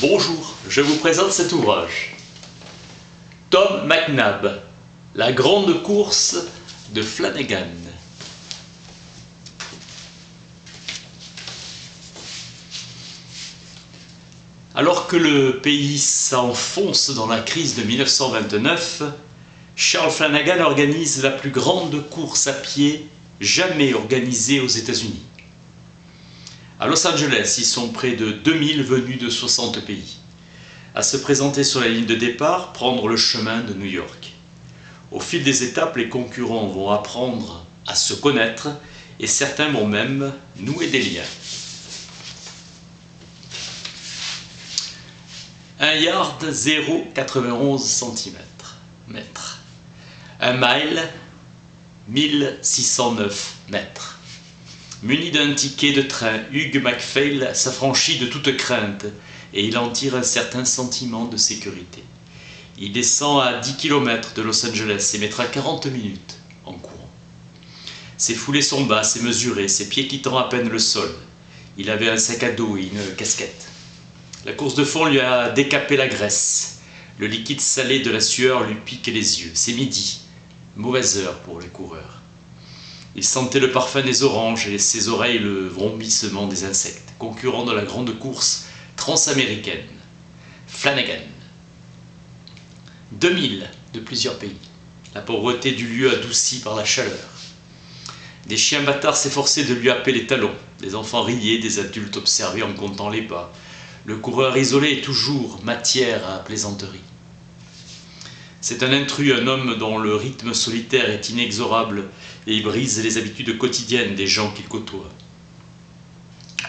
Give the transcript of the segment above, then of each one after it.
Bonjour, je vous présente cet ouvrage. Tom McNabb, la grande course de Flanagan. Alors que le pays s'enfonce dans la crise de 1929, Charles Flanagan organise la plus grande course à pied jamais organisée aux États-Unis. À Los Angeles, ils sont près de 2000 venus de 60 pays, à se présenter sur la ligne de départ, prendre le chemin de New York. Au fil des étapes, les concurrents vont apprendre à se connaître et certains vont même nouer des liens. 1 yard, 0,91 cm. 1 mile, 1609 mètres. Muni d'un ticket de train, Hugh MacPhail s'affranchit de toute crainte et il en tire un certain sentiment de sécurité. Il descend à 10 km de Los Angeles et mettra 40 minutes en courant. Ses foulées sont basses et mesurées, ses pieds quittant à peine le sol. Il avait un sac à dos et une casquette. La course de fond lui a décapé la graisse. Le liquide salé de la sueur lui pique les yeux. C'est midi, mauvaise heure pour les coureurs. Il sentait le parfum des oranges et ses oreilles le vrombissement des insectes. Concurrent de la grande course transaméricaine, Flanagan. 2000 de plusieurs pays. La pauvreté du lieu adoucie par la chaleur. Des chiens bâtards s'efforçaient de lui happer les talons. Des enfants riaient, des adultes observaient en comptant les pas. Le coureur isolé est toujours matière à plaisanterie. C'est un intrus, un homme dont le rythme solitaire est inexorable et il brise les habitudes quotidiennes des gens qu'il côtoie.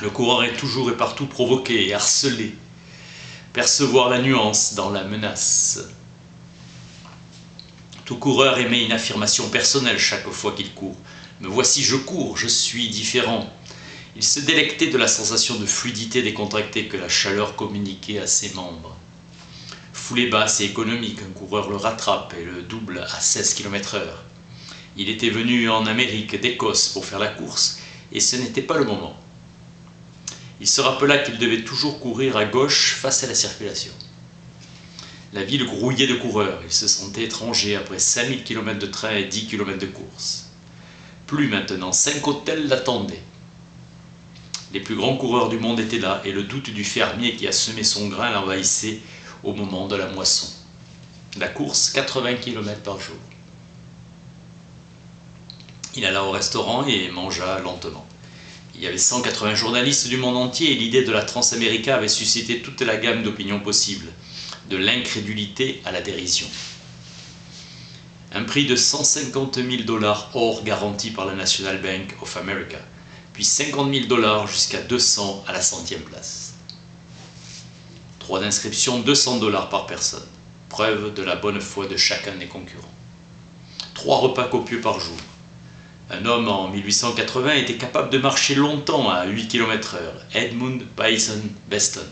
Le coureur est toujours et partout provoqué et harcelé. Percevoir la nuance dans la menace. Tout coureur émet une affirmation personnelle chaque fois qu'il court. Me voici, je cours, je suis différent. Il se délectait de la sensation de fluidité décontractée que la chaleur communiquait à ses membres. Foulée basse et économique, un coureur le rattrape et le double à 16 km/h. Il était venu en Amérique d'Écosse pour faire la course, et ce n'était pas le moment. Il se rappela qu'il devait toujours courir à gauche face à la circulation. La ville grouillait de coureurs, il se sentait étranger après 5000 km de train et 10 km de course. Plus maintenant, 5 hôtels l'attendaient. Les plus grands coureurs du monde étaient là, et le doute du fermier qui a semé son grain l'envahissait au moment de la moisson. La course, 80 km par jour. Il alla au restaurant et mangea lentement. Il y avait 180 journalistes du monde entier et l'idée de la Transamérica avait suscité toute la gamme d'opinions possibles, de l'incrédulité à la dérision. Un prix de 150 000 $ hors garanti par la National Bank of America, puis 50 000 $ jusqu'à 200 à la 100e place. Droit d'inscription 200 $ par personne, preuve de la bonne foi de chacun des concurrents. 3 repas copieux par jour. Un homme en 1880 était capable de marcher longtemps à 8 km/h, Edmund Bison Beston,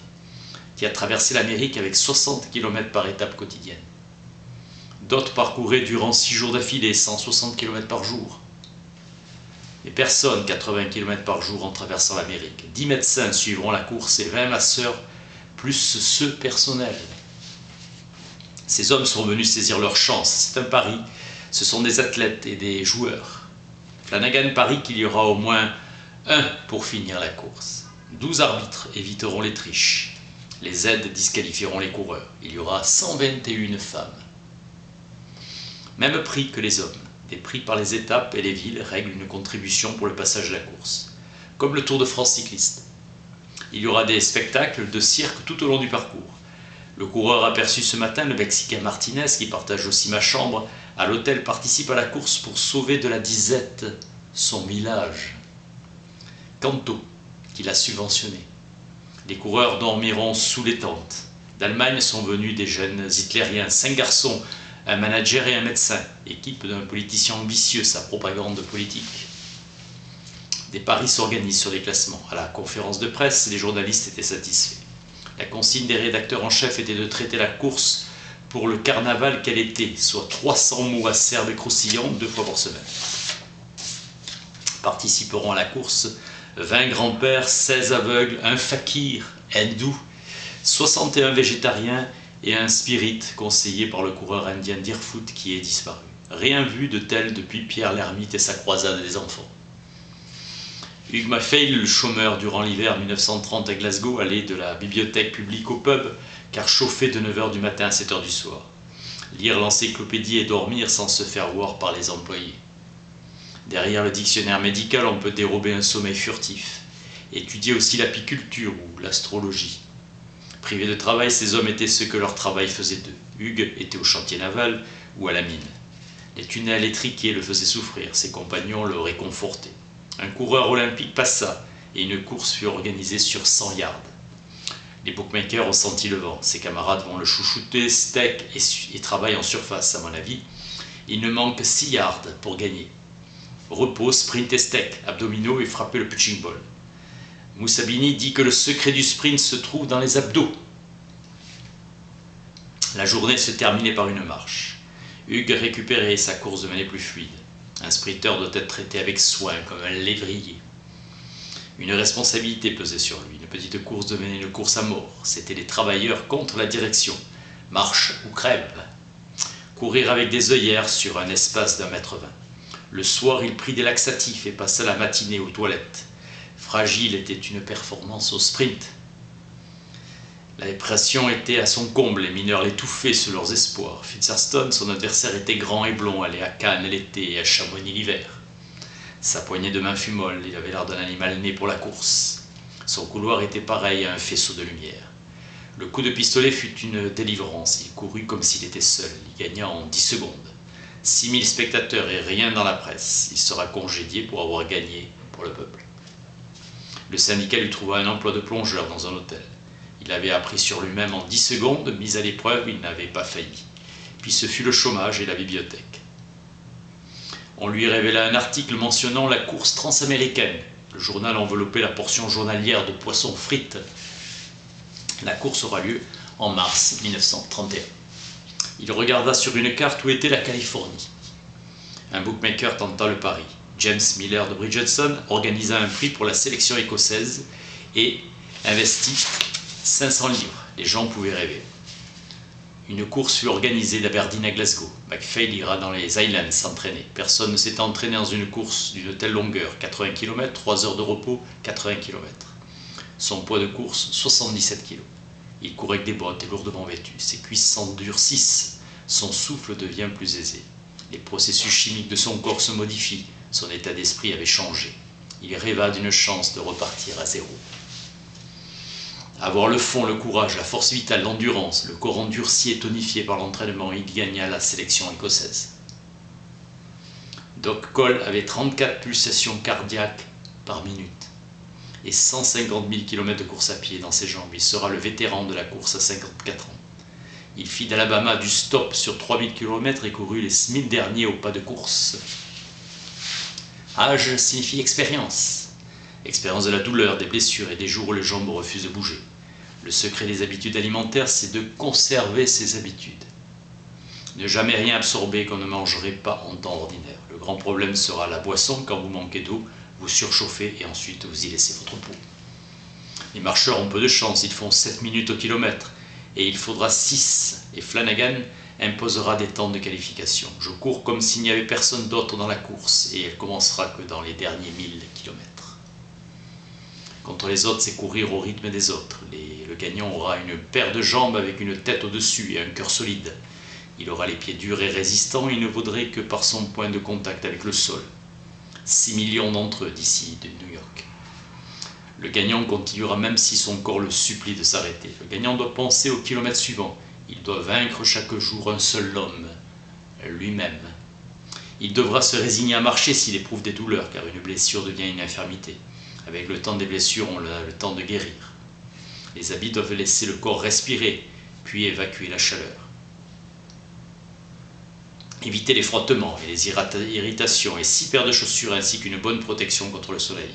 qui a traversé l'Amérique avec 60 km par étape quotidienne. D'autres parcouraient durant 6 jours d'affilée, 160 km par jour. Et personne 80 km par jour en traversant l'Amérique. 10 médecins suivront la course et 20 masseurs, plus ceux personnels. Ces hommes sont venus saisir leur chance. C'est un pari. Ce sont des athlètes et des joueurs. Flanagan parie qu'il y aura au moins un pour finir la course. 12 arbitres éviteront les triches. Les aides disqualifieront les coureurs. Il y aura 121 femmes. Même prix que les hommes. Des prix par les étapes et les villes règlent une contribution pour le passage de la course. Comme le Tour de France cycliste. Il y aura des spectacles de cirque tout au long du parcours. Le coureur aperçu ce matin, le Mexicain Martinez, qui partage aussi ma chambre, à l'hôtel participe à la course pour sauver de la disette son village. Canto, qui l'a subventionné. Les coureurs dormiront sous les tentes. D'Allemagne sont venus des jeunes hitlériens, 5 garçons, un manager et un médecin, équipe d'un politicien ambitieux, sa propagande politique. Des paris s'organisent sur les classements. À la conférence de presse, les journalistes étaient satisfaits. La consigne des rédacteurs en chef était de traiter la course pour le carnaval qu'elle était, soit 300 mots acerbes et croustillants 2 fois par semaine. Participeront à la course 20 grands-pères, 16 aveugles, un fakir hindou, 61 végétariens et un spirit conseillé par le coureur indien Deerfoot qui est disparu. Rien vu de tel depuis Pierre l'Ermite et sa croisade des enfants. Hugh Maffei, le chômeur durant l'hiver 1930 à Glasgow, allait de la bibliothèque publique au pub, car chauffé de 9h du matin à 7h du soir. Lire l'encyclopédie et dormir sans se faire voir par les employés. Derrière le dictionnaire médical, on peut dérober un sommeil furtif. Étudier aussi l'apiculture ou l'astrologie. Privés de travail, ces hommes étaient ce que leur travail faisait d'eux. Hugues était au chantier naval ou à la mine. Les tunnels étriqués le faisaient souffrir, ses compagnons le réconfortaient. Un coureur olympique passa et une course fut organisée sur 100 yards. Les bookmakers ont senti le vent. Ses camarades vont le chouchouter, steak et travaillent en surface, à mon avis. Il ne manque 6 yards pour gagner. Repos, sprint et steak, abdominaux et frapper le punching ball. Moussabini dit que le secret du sprint se trouve dans les abdos. La journée se terminait par une marche. Hugues récupérait, sa course devenait plus fluide. Un sprinter doit être traité avec soin, comme un lévrier. Une responsabilité pesait sur lui. Une petite course devenait une course à mort. C'étaient les travailleurs contre la direction. Marche ou crève. Courir avec des œillères sur un espace d'1,20 m. Le soir, il prit des laxatifs et passa la matinée aux toilettes. Fragile était une performance au sprint. La pression était à son comble, les mineurs l'étouffaient sous leurs espoirs. Fitzherston, son adversaire, était grand et blond, allait à Cannes l'été et à Chamonix l'hiver. Sa poignée de main fut molle, il avait l'air d'un animal né pour la course. Son couloir était pareil à un faisceau de lumière. Le coup de pistolet fut une délivrance, il courut comme s'il était seul, il gagna en 10 secondes. 6000 spectateurs et rien dans la presse, il sera congédié pour avoir gagné pour le peuple. Le syndicat lui trouva un emploi de plongeur dans un hôtel. Il avait appris sur lui-même en 10 secondes, mis à l'épreuve, il n'avait pas failli. Puis ce fut le chômage et la bibliothèque. On lui révéla un article mentionnant la course transaméricaine. Le journal enveloppait la portion journalière de poissons frites. La course aura lieu en mars 1931. Il regarda sur une carte où était la Californie. Un bookmaker tenta le pari. James Miller de Bridgeton organisa un prix pour la sélection écossaise et investit 500 livres. Les gens pouvaient rêver. Une course fut organisée d'Aberdeen à Glasgow. Maffei ira dans les Highlands s'entraîner. Personne ne s'était entraîné dans une course d'une telle longueur. 80 km, 3 heures de repos, 80 km. Son poids de course, 77 kg. Il courait avec des bottes et lourdement vêtu. Ses cuisses s'endurcissent. Son souffle devient plus aisé. Les processus chimiques de son corps se modifient. Son état d'esprit avait changé. Il rêva d'une chance de repartir à zéro. Avoir le fond, le courage, la force vitale, l'endurance, le corps endurci et tonifié par l'entraînement, il gagna la sélection écossaise. Doc Cole avait 34 pulsations cardiaques par minute et 150 000 km de course à pied dans ses jambes. Il sera le vétéran de la course à 54 ans. Il fit d'Alabama du stop sur 3000 km et courut les 1000 derniers au pas de course. Âge signifie expérience. Expérience de la douleur, des blessures et des jours où les jambes refusent de bouger. Le secret des habitudes alimentaires, c'est de conserver ses habitudes. Ne jamais rien absorber qu'on ne mangerait pas en temps ordinaire. Le grand problème sera la boisson. Quand vous manquez d'eau, vous surchauffez et ensuite vous y laissez votre peau. Les marcheurs ont peu de chance, ils font 7 minutes au kilomètre et il faudra 6. Et Flanagan imposera des temps de qualification. Je cours comme s'il n'y avait personne d'autre dans la course et elle commencera que dans les derniers 1000 km. Contre les autres, c'est courir au rythme des autres. Le gagnant aura une paire de jambes avec une tête au-dessus et un cœur solide. Il aura les pieds durs et résistants, il ne vaudrait que par son point de contact avec le sol. 6 millions d'entre eux d'ici de New York. Le gagnant continuera même si son corps le supplie de s'arrêter. Le gagnant doit penser au kilomètre suivant. Il doit vaincre chaque jour un seul homme, lui-même. Il devra se résigner à marcher s'il éprouve des douleurs, car une blessure devient une infirmité. Avec le temps des blessures, on a le temps de guérir. Les habits doivent laisser le corps respirer, puis évacuer la chaleur. Éviter les frottements et les irritations et 6 paires de chaussures ainsi qu'une bonne protection contre le soleil.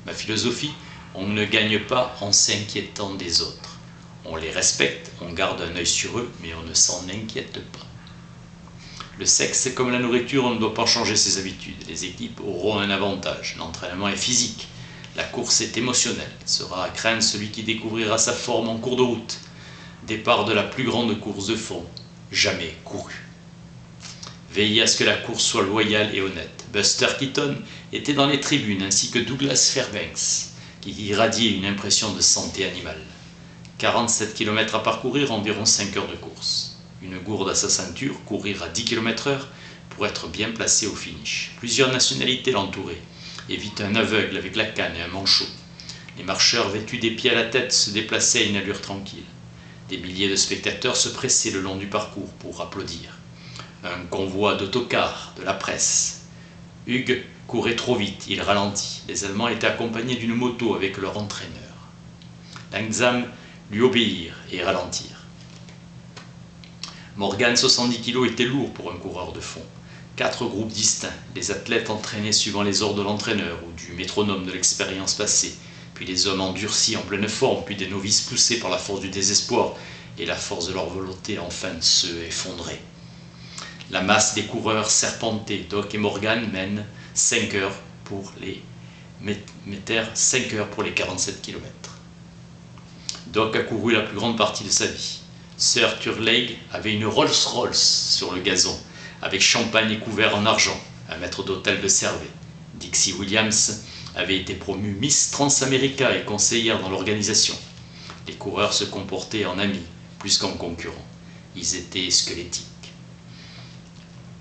Ma philosophie, on ne gagne pas en s'inquiétant des autres. On les respecte, on garde un œil sur eux, mais on ne s'en inquiète pas. Le sexe, c'est comme la nourriture, on ne doit pas changer ses habitudes. Les équipes auront un avantage. L'entraînement est physique. La course est émotionnelle. Il sera à craindre celui qui découvrira sa forme en cours de route. Départ de la plus grande course de fond jamais courue. Veillez à ce que la course soit loyale et honnête. Buster Keaton était dans les tribunes ainsi que Douglas Fairbanks, qui irradiait une impression de santé animale. 47 km à parcourir, environ 5 heures de course. Une gourde à sa ceinture, courir à 10 km/h pour être bien placé au finish. Plusieurs nationalités l'entouraient. Évite un aveugle avec la canne et un manchot. Les marcheurs vêtus des pieds à la tête se déplaçaient à une allure tranquille. Des milliers de spectateurs se pressaient le long du parcours pour applaudir. Un convoi d'autocars, de la presse. Hugues courait trop vite, il ralentit. Les Allemands étaient accompagnés d'une moto avec leur entraîneur. Langsam lui obéirent et ralentirent. Morgan, 70 kg, était lourd pour un coureur de fond. 4 groupes distincts, les athlètes entraînés suivant les ordres de l'entraîneur ou du métronome de l'expérience passée, puis les hommes endurcis en pleine forme, puis des novices poussés par la force du désespoir et la force de leur volonté enfin de se effondrer. La masse des coureurs serpentait. Doc et Morgan mènent 5 heures pour les 47 km. Doc a couru la plus grande partie de sa vie. Sir Turleigh avait une Rolls-Royce sur le gazon, avec champagne et couvert en argent, un maître d'hôtel le servait. Dixie Williams avait été promue Miss Transamerica et conseillère dans l'organisation. Les coureurs se comportaient en amis, plus qu'en concurrents. Ils étaient squelettiques.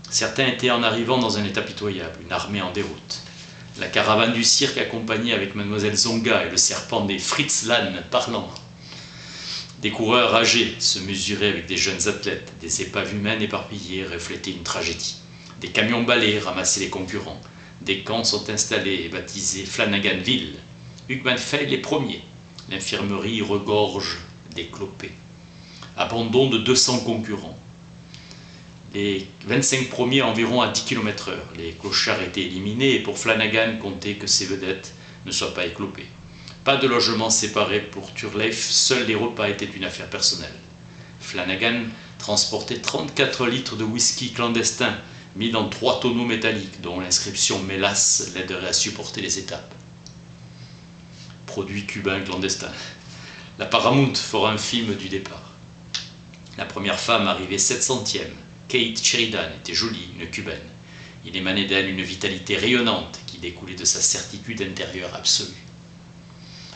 Certains étaient en arrivant dans un état pitoyable, une armée en déroute. La caravane du cirque accompagnée avec Mademoiselle Zonga et le serpent des Fritz Lann parlant. Des coureurs âgés se mesuraient avec des jeunes athlètes, des épaves humaines éparpillées reflétaient une tragédie. Des camions balais ramassaient les concurrents. Des camps sont installés et baptisés Flanaganville. Hugh Manfield les premiers. L'infirmerie regorge des clopés. Abandon de 200 concurrents. Les 25 premiers environ à 10 km/h. Les clochards étaient éliminés et pour Flanagan, comptait que ces vedettes ne soient pas éclopées. Pas de logement séparé pour Turleigh, seuls les repas étaient une affaire personnelle. Flanagan transportait 34 litres de whisky clandestin mis dans 3 tonneaux métalliques dont l'inscription mélasse l'aiderait à supporter les étapes. Produit cubain clandestin. La Paramount fera un film du départ. La première femme arrivée 700e, Kate Sheridan, était jolie, une cubaine. Il émanait d'elle une vitalité rayonnante qui découlait de sa certitude intérieure absolue.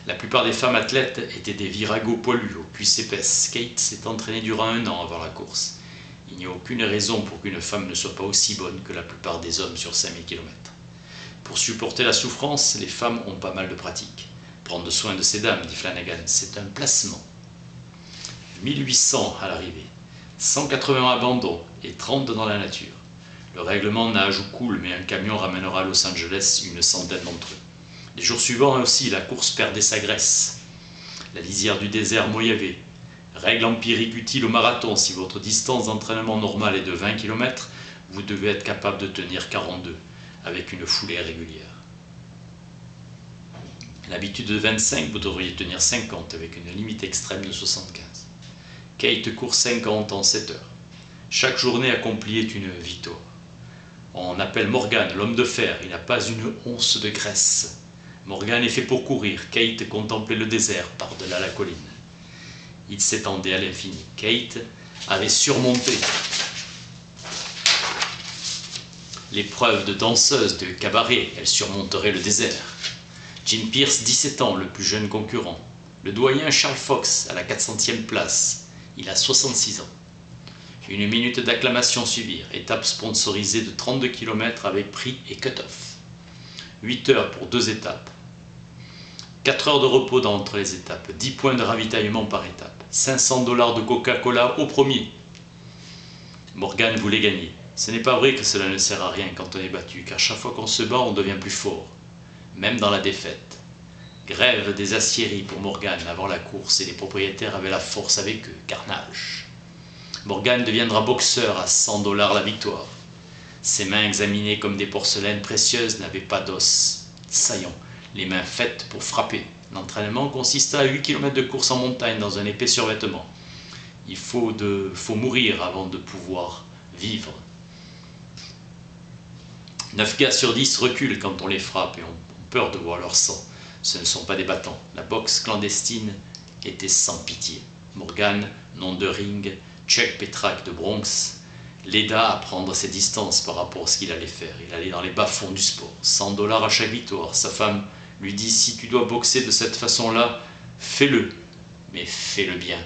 La plupart des femmes athlètes étaient des viragos poilus, aux cuisses épaisses. Kate s'est entraînée durant 1 an avant la course. Il n'y a aucune raison pour qu'une femme ne soit pas aussi bonne que la plupart des hommes sur 5000 km. Pour supporter la souffrance, les femmes ont pas mal de pratiques. Prendre soin de ces dames, dit Flanagan, c'est un placement. 1800 à l'arrivée, 180 abandons et 30 dans la nature. Le règlement nage ou coule, mais un camion ramènera à Los Angeles une centaine d'entre eux. Les jours suivants aussi, la course perdait sa graisse. La lisière du désert Mojave. Règle empirique utile au marathon, si votre distance d'entraînement normale est de 20 km, vous devez être capable de tenir 42, avec une foulée régulière. L'habitude de 25, vous devriez tenir 50, avec une limite extrême de 75. Kate court 50 en 7 heures. Chaque journée accomplie est une victoire. On appelle Morgan l'homme de fer, il n'a pas une once de graisse. Morgan est fait pour courir, Kate contemplait le désert par-delà la colline. Il s'étendait à l'infini. Kate avait surmonté l'épreuve de danseuse de cabaret, elle surmonterait le désert. Jim Pierce, 17 ans, le plus jeune concurrent. Le doyen Charles Fox, à la 400e place. Il a 66 ans. Une minute d'acclamation suivirent, étape sponsorisée de 32 km avec prix et cut-off. 8 heures pour 2 étapes. 4 heures de repos entre les étapes, 10 points de ravitaillement par étape, $500 de Coca-Cola au premier. Morgan voulait gagner. Ce n'est pas vrai que cela ne sert à rien quand on est battu, car chaque fois qu'on se bat, on devient plus fort, même dans la défaite. Grève des aciéries pour Morgan avant la course et les propriétaires avaient la force avec eux, carnage. Morgan deviendra boxeur à $100 la victoire. Ses mains examinées comme des porcelaines précieuses n'avaient pas d'os saillant, les mains faites pour frapper. L'entraînement consista à 8 km de course en montagne dans un épais survêtement. Il faut mourir avant de pouvoir vivre. 9 gars sur 10 reculent quand on les frappe et ont peur de voir leur sang. Ce ne sont pas des bâtons. La boxe clandestine était sans pitié. Morgan, nom de ring, Chuck Petrak de Bronx, l'aida à prendre ses distances par rapport à ce qu'il allait faire. Il allait dans les bas-fonds du sport. 100 $ à chaque victoire. Sa femme lui dit: si tu dois boxer de cette façon-là, fais-le, mais fais-le bien.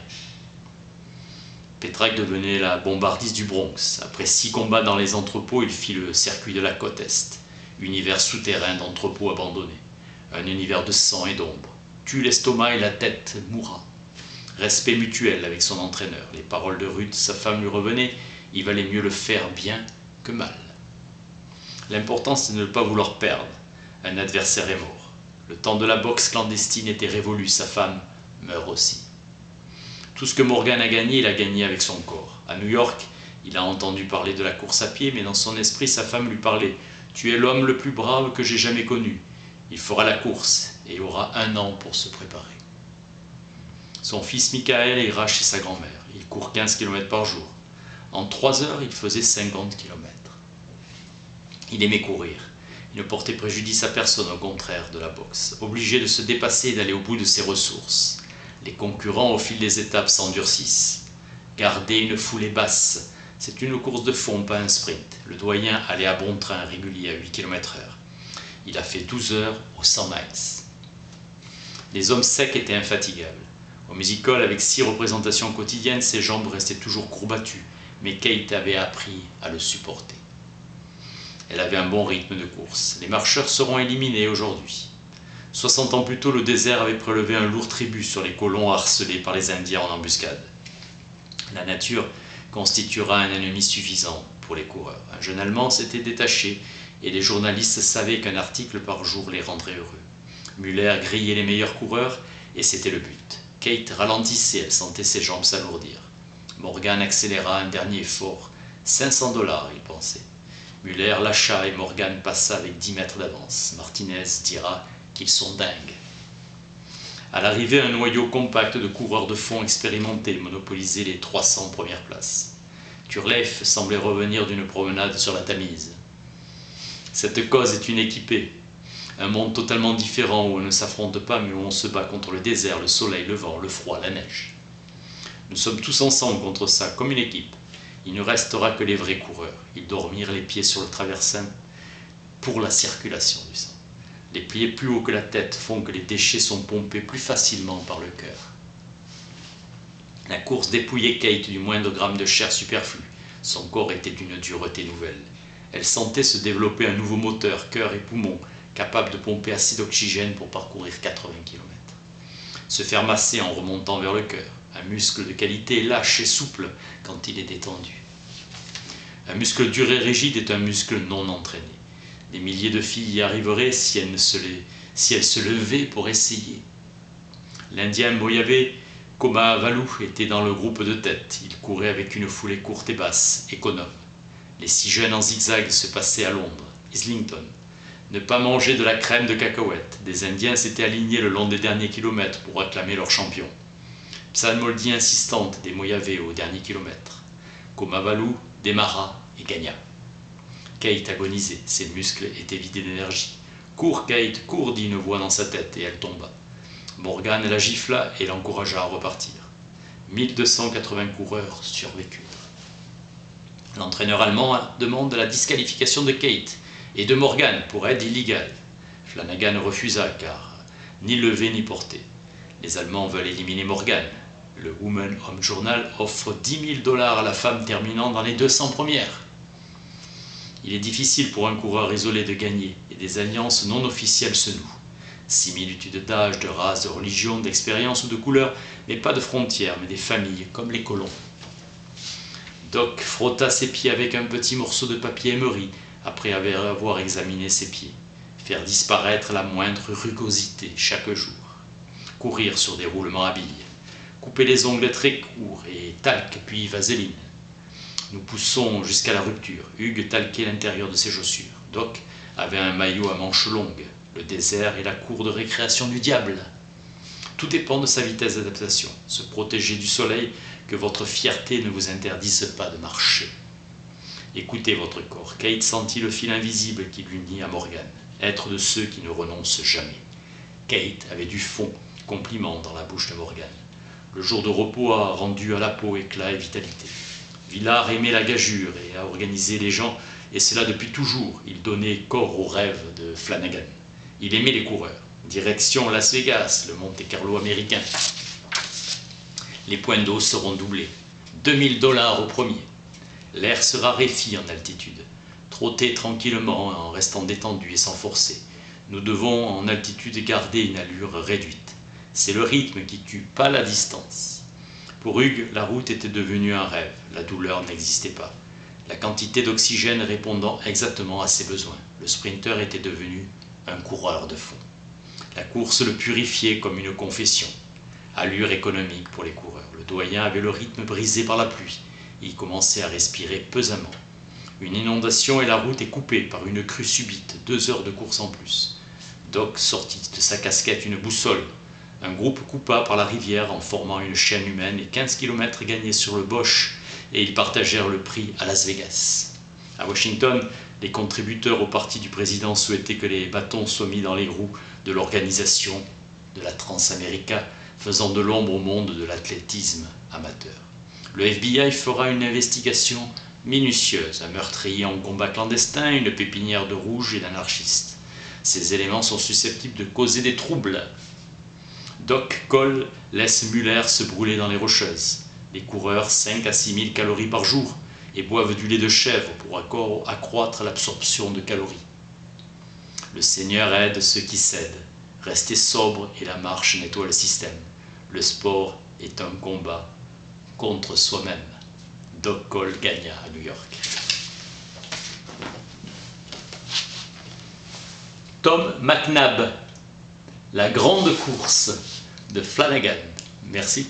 Petrak devenait la bombardiste du Bronx. Après 6 combats dans les entrepôts, il fit le circuit de la côte Est. Univers souterrain d'entrepôts abandonnés. Un univers de sang et d'ombre. Tue l'estomac et la tête mourra. Respect mutuel avec son entraîneur. Les paroles de Ruth, sa femme, lui revenaient. Il valait mieux le faire bien que mal. L'important, c'est de ne pas vouloir perdre. Un adversaire est mort. Le temps de la boxe clandestine était révolu. Sa femme meurt aussi. Tout ce que Morgan a gagné, il a gagné avec son corps. À New York, il a entendu parler de la course à pied, mais dans son esprit, sa femme lui parlait: « Tu es l'homme le plus brave que j'ai jamais connu. Il fera la course et aura 1 an pour se préparer. » Son fils Michael ira chez sa grand-mère. Il court 15 km par jour. En 3 heures, il faisait 50 km. Il aimait courir. Il ne portait préjudice à personne, au contraire de la boxe. Obligé de se dépasser et d'aller au bout de ses ressources. Les concurrents, au fil des étapes, s'endurcissent. Garder une foulée basse, c'est une course de fond, pas un sprint. Le doyen allait à bon train régulier à 8 km/h. Il a fait 12 heures aux 100 miles. Les hommes secs étaient infatigables. Au music-hall, avec 6 représentations quotidiennes, ses jambes restaient toujours courbattues, mais Kate avait appris à le supporter. Elle avait un bon rythme de course. Les marcheurs seront éliminés aujourd'hui. 60 ans plus tôt, le désert avait prélevé un lourd tribut sur les colons harcelés par les Indiens en embuscade. La nature constituera un ennemi suffisant pour les coureurs. Un jeune Allemand s'était détaché et les journalistes savaient qu'un article par jour les rendrait heureux. Müller grillait les meilleurs coureurs et c'était le but. Kate ralentissait, elle sentait ses jambes s'alourdir. Morgan accéléra un dernier effort. 500 $, il pensait. Müller lâcha et Morgan passa avec 10 mètres d'avance. Martinez dira qu'ils sont dingues. À l'arrivée, un noyau compact de coureurs de fond expérimentés monopolisait les 300 premières places. Turleif semblait revenir d'une promenade sur la Tamise. Cette cause est une équipée. Un monde totalement différent où on ne s'affronte pas mais où on se bat contre le désert, le soleil, le vent, le froid, la neige. Nous sommes tous ensemble contre ça, comme une équipe. Il ne restera que les vrais coureurs. Ils dormirent les pieds sur le traversin pour la circulation du sang. Les pieds plus hauts que la tête font que les déchets sont pompés plus facilement par le cœur. La course dépouillait Kate du moindre gramme de chair superflue. Son corps était d'une dureté nouvelle. Elle sentait se développer un nouveau moteur, cœur et poumons, capable de pomper assez d'oxygène pour parcourir 80 km. Se faire masser en remontant vers le cœur. Un muscle de qualité lâche et souple quand il est détendu. Un muscle dur et rigide est un muscle non entraîné. Des milliers de filles y arriveraient si elles se levaient pour essayer. L'Indien Moyave Komavalu était dans le groupe de tête. Il courait avec une foulée courte et basse, économe. Les 6 jeunes en zigzag se passaient à Londres, Islington. Ne pas manger de la crème de cacahuète. Des Indiens s'étaient alignés le long des derniers kilomètres pour acclamer leur champion. Psalmodie insistante des Moyave au dernier kilomètre. Komavalu démarra et gagna. Kate agonisait, ses muscles étaient vidés d'énergie. « Cours, Kate, cours !» dit une voix dans sa tête, et elle tomba. Morgan la gifla et l'encouragea à repartir. 1280 coureurs survécurent. L'entraîneur allemand demande la disqualification de Kate et de Morgan pour aide illégale. Flanagan refusa car ni levé ni porté. Les Allemands veulent éliminer Morgan. Le Woman Home Journal offre 10 000 $ à la femme terminant dans les 200 premières. Il est difficile pour un coureur isolé de gagner et des alliances non officielles se nouent. Similitude d'âge, de race, de religion, d'expérience ou de couleur, mais pas de frontières, mais des familles, comme les colons. Doc frotta ses pieds avec un petit morceau de papier émeri après avoir examiné ses pieds. Faire disparaître la moindre rugosité chaque jour. Courir sur des roulements à billes. Couper les ongles très courts et talc puis vaseline. Nous poussons jusqu'à la rupture. Hugues talquait l'intérieur de ses chaussures. Doc avait un maillot à manches longues. Le désert est la cour de récréation du diable. Tout dépend de sa vitesse d'adaptation. Se protéger du soleil, que votre fierté ne vous interdise pas de marcher. Écoutez votre corps. Kate sentit le fil invisible qui l'unit à Morgan. Être de ceux qui ne renoncent jamais. Kate avait du fond, compliment dans la bouche de Morgan. Le jour de repos a rendu à la peau éclat et vitalité. Villard aimait la gageure et a organisé les gens, et cela depuis toujours. Il donnait corps aux rêves de Flanagan. Il aimait les coureurs. Direction Las Vegas, le Monte Carlo américain. Les points d'eau seront doublés. 2000 $ au premier. L'air se raréfie en altitude. Trotter tranquillement en restant détendu et sans forcer. Nous devons en altitude garder une allure réduite. C'est le rythme qui tue, pas la distance. Pour Hugues, la route était devenue un rêve. La douleur n'existait pas. La quantité d'oxygène répondant exactement à ses besoins. Le sprinter était devenu un coureur de fond. La course le purifiait comme une confession. Allure économique pour les coureurs. Le doyen avait le rythme brisé par la pluie. Il commençait à respirer pesamment. Une inondation et la route est coupée par une crue subite, 2 heures de course en plus. Doc sortit de sa casquette une boussole. Un groupe coupa par la rivière en formant une chaîne humaine et 15 km gagnés sur le Bosch, et ils partagèrent le prix à Las Vegas. À Washington, les contributeurs au parti du président souhaitaient que les bâtons soient mis dans les roues de l'organisation de la Transamérica, faisant de l'ombre au monde de l'athlétisme amateur. Le FBI fera une investigation minutieuse, un meurtrier en combat clandestin, une pépinière de rouges et d'anarchistes. Ces éléments sont susceptibles de causer des troubles. Doc Cole laisse Muller se brûler dans les Rocheuses. Les coureurs 5 à 6 000 calories par jour et boivent du lait de chèvre pour accroître l'absorption de calories. Le Seigneur aide ceux qui cèdent. Rester sobre et la marche nettoie le système. Le sport est un combat contre soi-même. Doc Cole gagna à New York. Tom McNabb, la grande course de Flanagan. Merci.